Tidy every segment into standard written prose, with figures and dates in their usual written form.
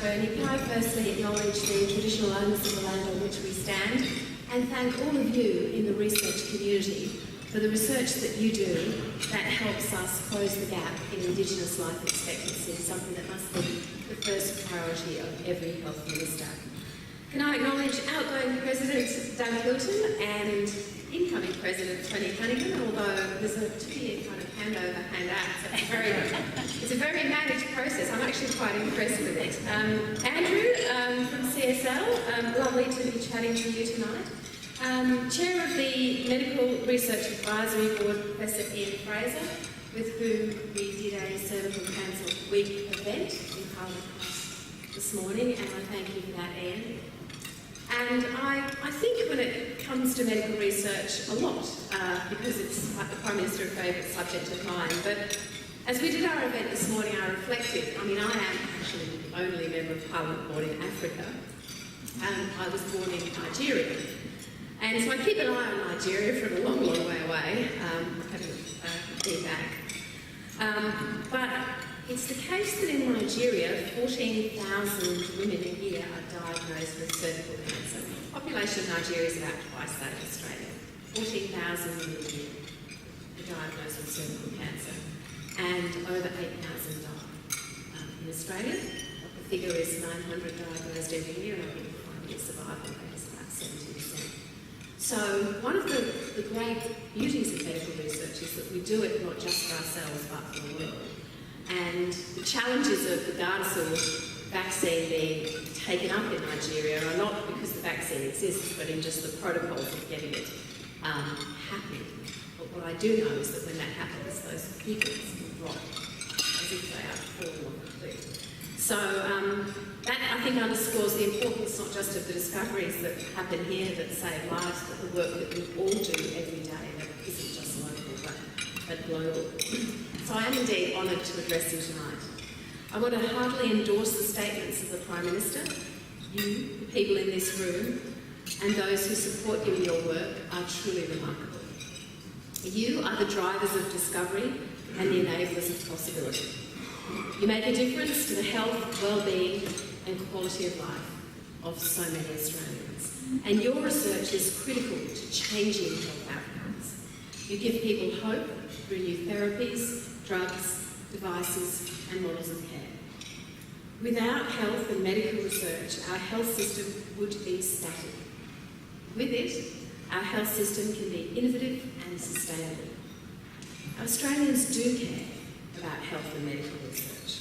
Bernie, can I firstly acknowledge the traditional owners of the land on which we stand and thank all of you in the research community for the research that you do that helps us close the gap in Indigenous life expectancy, something that must be the first priority of every health minister. Can I acknowledge outgoing President Doug Hilton and incoming President Tony Cunningham, although there's a 2-year kind of handover, handout, so it's a very managed process. I'm actually quite impressed with it. Andrew from CSL, lovely to be chatting to you tonight. Chair of the Medical Research Advisory Board, Professor Ian Fraser, with whom we did a Cervical Cancer Week event in Parliament House this morning, and I thank you for that, Ian. And I think when it comes to medical research a lot, because it's like the Prime Minister a favourite subject of mine, but as we did our event this morning, I reflected, I am actually the only Member of Parliament born in Africa, and I was born in Nigeria. And so I keep an eye on Nigeria from a long, long way away, having been back. But it's the case that in Nigeria, 14,000 women a year are diagnosed with cervical cancer. The population of Nigeria is about twice that of Australia. 14,000 women a year are diagnosed with cervical cancer, and over 8,000 die. In Australia, the figure is 900 diagnosed every year, and I think the 5-year survival rate is about 70%. So one of the great beauties of medical research is that we do it not just for ourselves but for the world. And the challenges of the Gardasil vaccine being taken up in Nigeria are not because the vaccine exists, but in just the protocols of getting it happening. But what I do know is that when that happens, those figures will drop as if they are falling off a cliff. So that, I think, underscores the importance not just of the discoveries that happen here that save lives, but the work that we all do every day that isn't just local but global. So I am indeed honoured to address you tonight. I want to heartily endorse the statements of the Prime Minister. You, the people in this room, and those who support you in your work are truly remarkable. You are the drivers of discovery and the enablers of possibility. You make a difference to the health, well-being and quality of life of so many Australians. And your research is critical to changing health outcomes. You give people hope through new therapies, drugs, devices and models of care. Without health and medical research, our health system would be static. With it, our health system can be innovative and sustainable. Australians do care about health and medical research.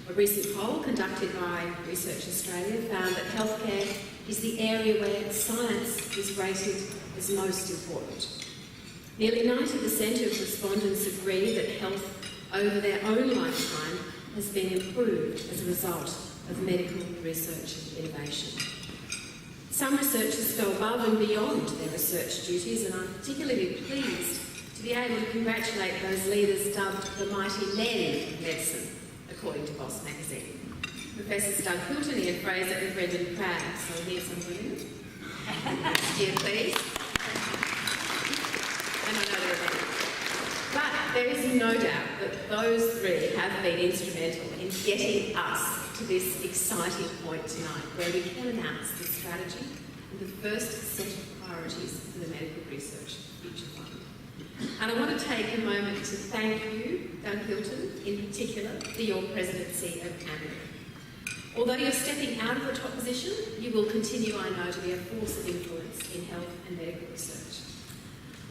A recent poll conducted by Research Australia found that healthcare is the area where science is rated as most important. Nearly 90% of respondents agree that health over their own lifetime has been improved as a result of medical research and innovation. Some researchers go above and beyond their research duties, and I'm particularly pleased to be able to congratulate those leaders dubbed the mighty men of medicine, according to Boss magazine. Professors Doug Hilton, Ian Fraser and Brendan Crabb. So here's some women. Here, please. And I know there are many. But there is no doubt that those three have been instrumental in getting us to this exciting point tonight, where we can announce the strategy and the first set of priorities for the Medical Research Future Fund. And I want to take a moment to thank you, Doug Hilton, in particular, for your presidency of AAMRI. Although you're stepping out of the top position, you will continue, I know, to be a force of influence in health and medical research.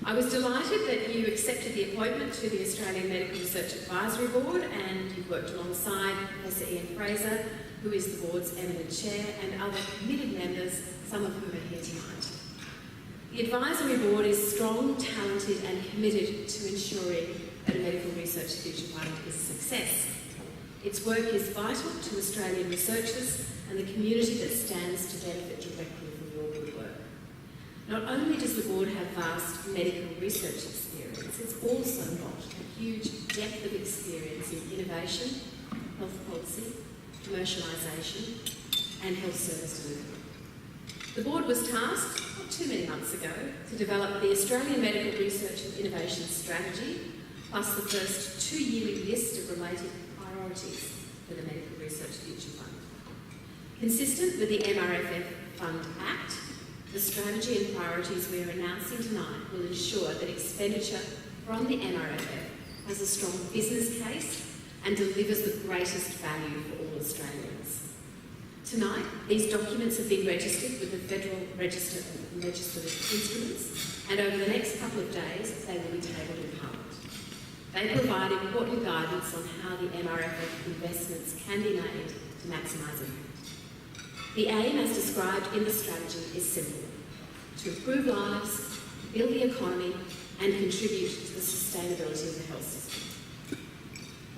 I was delighted that you accepted the appointment to the Australian Medical Research Advisory Board, and you've worked alongside Professor Ian Fraser, who is the board's eminent chair, and other committed members, some of whom are here tonight. The Advisory Board is strong, talented and committed to ensuring that a medical research future fund is a success. Its work is vital to Australian researchers and the community that stands to benefit directly from your good work. Not only does the board have vast medical research experience, it's also got a huge depth of experience in innovation, health policy, commercialisation and health service delivery. The board was tasked, not too many months ago, to develop the Australian Medical Research and Innovation Strategy, plus the first 2-yearly list of related priorities for the Medical Research Future Fund. Consistent with the MRFF Fund Act, the strategy and priorities we are announcing tonight will ensure that expenditure from the MRFF has a strong business case and delivers the greatest value for all Australians. Tonight, these documents have been registered with the Federal Register of Legislative Instruments, and over the next couple of days, they will be tabled in Parliament. They provide important guidance on how the MRFF investments can be made to maximise impact. The aim, as described in the strategy, is simple: to improve lives, build the economy, and contribute to the sustainability of the health system.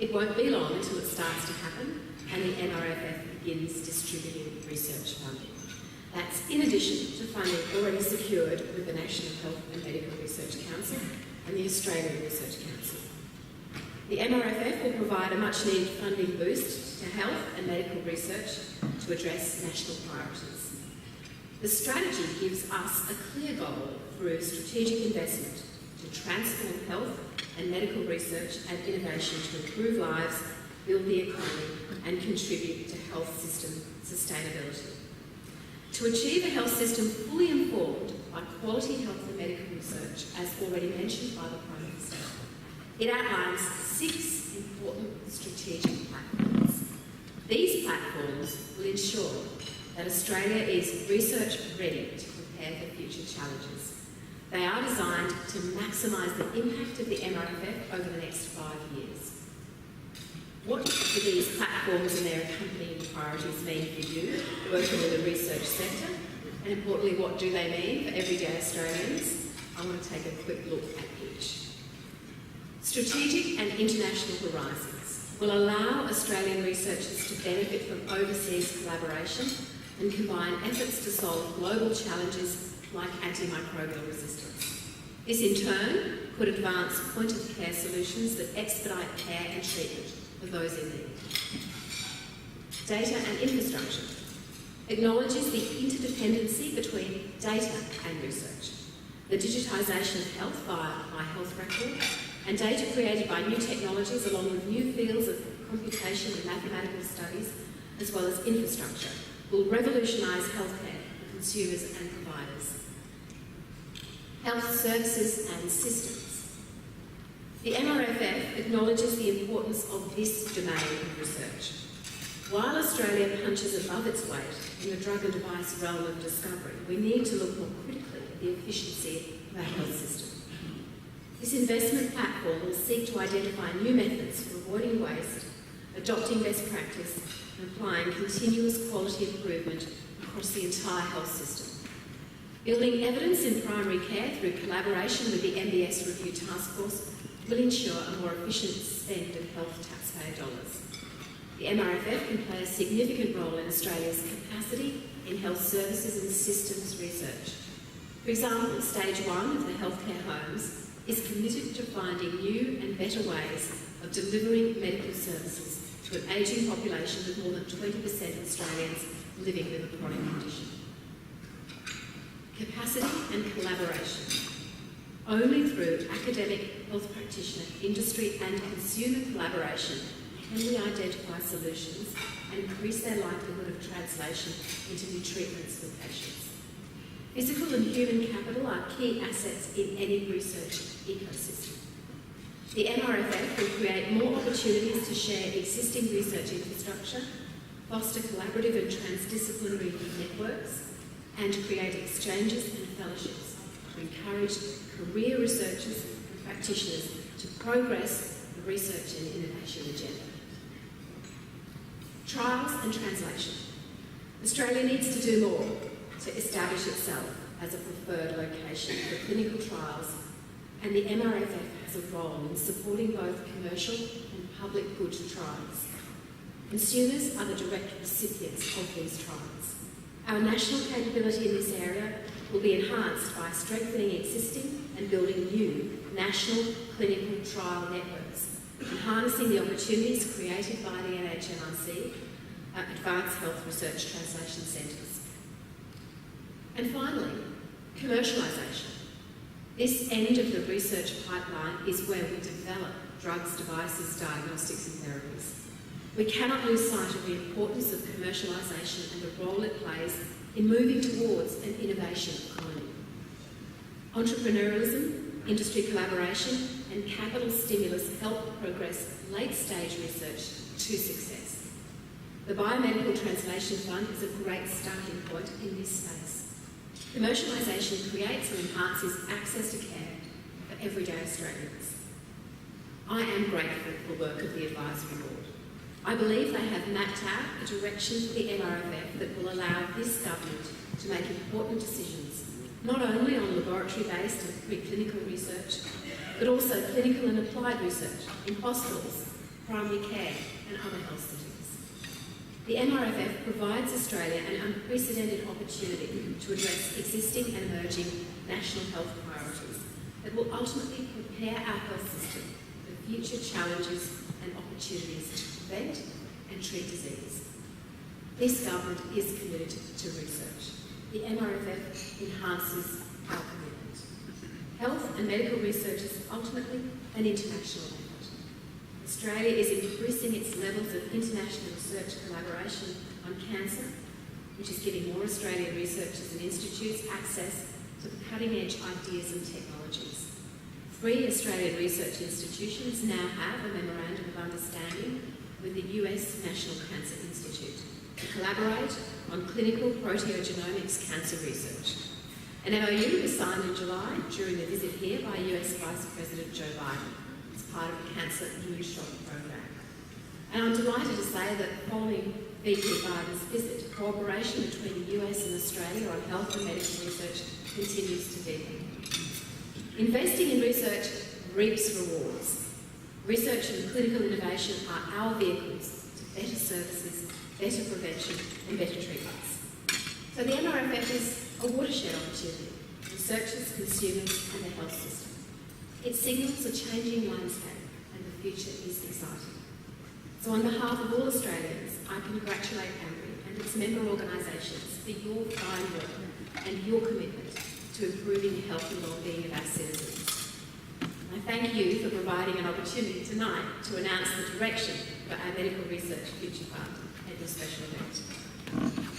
It won't be long until it starts to happen and the MRFF begins distributing research funding. That's in addition to funding already secured with the National Health and Medical Research Council and the Australian Research Council. The MRFF will provide a much-needed funding boost to health and medical research to address national priorities. The strategy gives us a clear goal through strategic investment to transform health and medical research and innovation to improve lives, build the economy, and contribute to health system sustainability. To achieve a health system fully informed by quality health and medical research, as already mentioned by the Prime Minister, it outlines 6 important strategic platforms. These platforms will ensure that Australia is research ready to prepare for future challenges. They are designed to maximise the impact of the MRFF over the next 5 years. What do these platforms and their accompanying priorities mean for you working in the research sector? And importantly, what do they mean for everyday Australians? I want to take a quick look at each. Strategic and international horizons will allow Australian researchers to benefit from overseas collaboration and combine efforts to solve global challenges like antimicrobial resistance. This in turn could advance point-of-care solutions that expedite care and treatment for those in need. Data and infrastructure acknowledges the interdependency between data and research, the digitisation of health via My Health Record, and data created by new technologies along with new fields of computation and mathematical studies, as well as infrastructure, will revolutionise healthcare for consumers and providers. Health services and systems. The MRFF acknowledges the importance of this domain of research. While Australia punches above its weight in the drug and device realm of discovery, we need to look more critically at the efficiency of our health system. This investment platform will seek to identify new methods for avoiding waste, adopting best practice, and applying continuous quality improvement across the entire health system. Building evidence in primary care through collaboration with the MBS Review Task Force will ensure a more efficient spend of health taxpayer dollars. The MRFF can play a significant role in Australia's capacity in health services and systems research. For example, Stage 1 of the healthcare homes is committed to finding new and better ways of delivering medical services to an ageing population with more than 20% of Australians living with a chronic condition. Capacity and collaboration. Only through academic, health practitioner, industry and consumer collaboration can we identify solutions and increase their likelihood of translation into new treatments for patients. Physical and human capital are key assets in any research ecosystem. The MRFF will create more opportunities to share existing research infrastructure, foster collaborative and transdisciplinary networks, and create exchanges and fellowships to encourage career researchers and practitioners to progress the research and innovation agenda. Trials and translation. Australia needs to do more to establish itself as a preferred location for clinical trials, and the MRFF has a role in supporting both commercial and public good trials. Consumers are the direct recipients of these trials. Our national capability in this area will be enhanced by strengthening existing and building new national clinical trial networks and harnessing the opportunities created by the NHMRC, Advanced Health Research Translation Centres. And finally, commercialisation. This end of the research pipeline is where we develop drugs, devices, diagnostics and therapies. We cannot lose sight of the importance of commercialisation and the role it plays in moving towards an innovation economy. Entrepreneurialism, industry collaboration and capital stimulus help progress late-stage research to success. The Biomedical Translation Fund is a great starting point in this space. Commercialisation creates and enhances access to care for everyday Australians. I am grateful for the work of the Advisory Board. I believe they have mapped out a direction for the MRFF that will allow this government to make important decisions, not only on laboratory-based and preclinical research, but also clinical and applied research in hospitals, primary care and other health settings. The MRFF provides Australia an unprecedented opportunity to address existing and emerging national health priorities that will ultimately prepare our health system for future challenges and opportunities to prevent and treat disease. This government is committed to research. The MRFF enhances our commitment. Health and medical research is ultimately an international effort. Australia is increasing its levels of international research collaboration on cancer, which is giving more Australian researchers and institutes access to the cutting-edge ideas and technologies. 3 Australian research institutions now have a memorandum of understanding with the US National Cancer Institute to collaborate on clinical proteogenomics cancer research. An MOU was signed in July during a visit here by US Vice President Joe Biden as part of the Cancer Moonshot program. And I'm delighted to say that following VP Biden's visit, cooperation between the US and Australia on health and medical research continues to deepen. Investing in research reaps rewards. Research and clinical innovation are our vehicles to better services, better prevention and better treatments. So the MRFF is a watershed opportunity for researchers, consumers and the health system. It signals a changing landscape and the future is exciting. So on behalf of all Australians, I congratulate AAMRI and its member organisations for your fine work and your commitment to improving the health and wellbeing of our citizens. I thank you for providing an opportunity tonight to announce the direction for our Medical Research Future Fund at your special event.